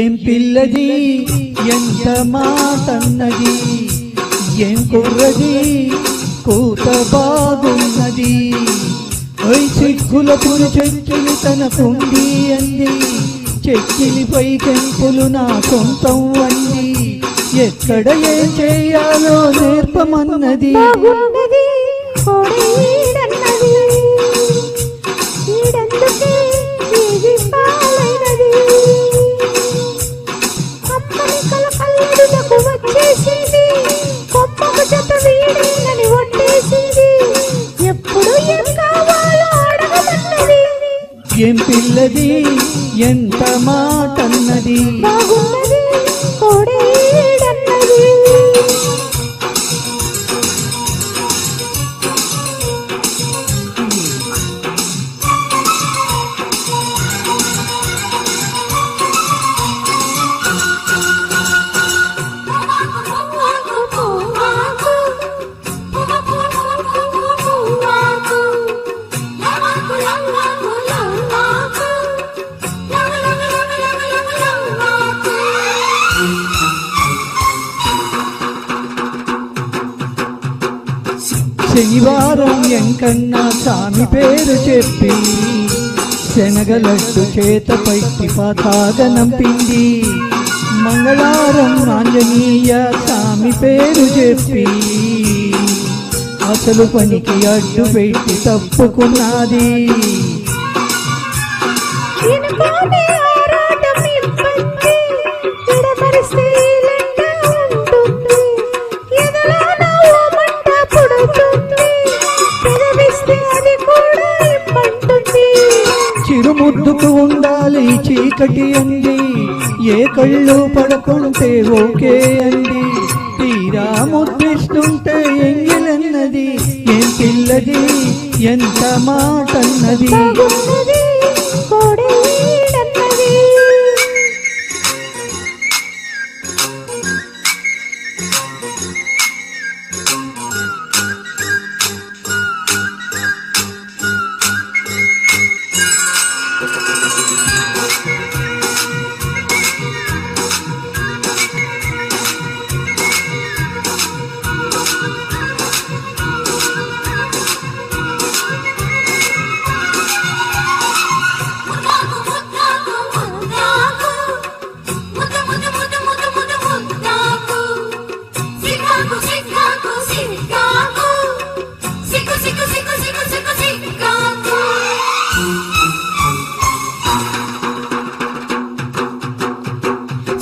ఏం పిల్లది ఎంత మాటన్నది, ఏం కుర్రది కూత బాగున్నది. సిగ్గుల పులి చెక్కిలి తనకుంది అంది, చెక్కిలిపై కెంపులు నా సొంతం అంది. ఎక్కడ ఏం చేయాలో నేర్పమన్నది. ఏం పిల్లది ఎంత మాటన్నది, శనివారం ఎంకన్నా స్వామి పేరు చెప్పి శనగలడ్డు చేతపై నంపింది. మంగళవారం ఆంజనేయ స్వామి పేరు చెప్పి అసలు పనికి అడ్డు పెట్టి తప్పుకున్నది. చిరుముద్దుకు ఉండాలి చీకటి అంది, ఏ కళ్ళు పడకుంటే ఓకే అంది. తీరా ముద్దిస్తుంటే ఎంగిలన్నది. ఏం పిల్లది ఎంత మాటన్నది,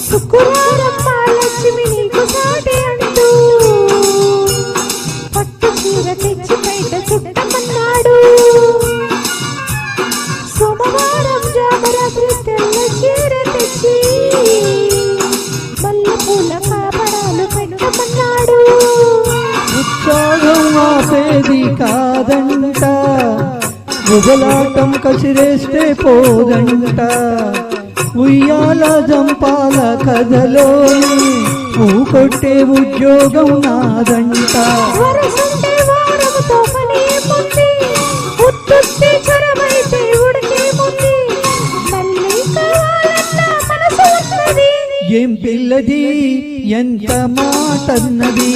శుక్రవారం మహాలక్ష్మి నీకు సాటి అంటూ పట్టు చీర తెచ్చి బయట చుట్టమన్నాడు. సోమవారం జామరాత్రి తెల్ల చీర తెచ్చి మల్లె పూల కాపడాలు పెట్టమన్నాడు. ఉత్సాహం ఆపేది కాదంట, ఉగలాటం కసిరేస్తే పోదంట. ఉయ్యాల జంపాల కథలోని ఊకొట్టే ఉద్యోగం నాదంట. ఏం పిల్లది ఎంత మాటన్నది,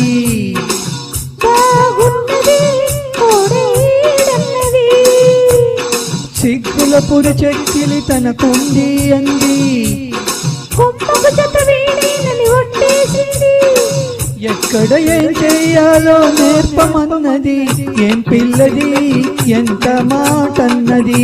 సిగ్గుల పురి చెక్కిలి తనకుంది అంది, ఎక్కడ ఏం చెయ్యాలో నేర్పమన్నది. ఏం పిల్లది ఎంత మాటన్నది.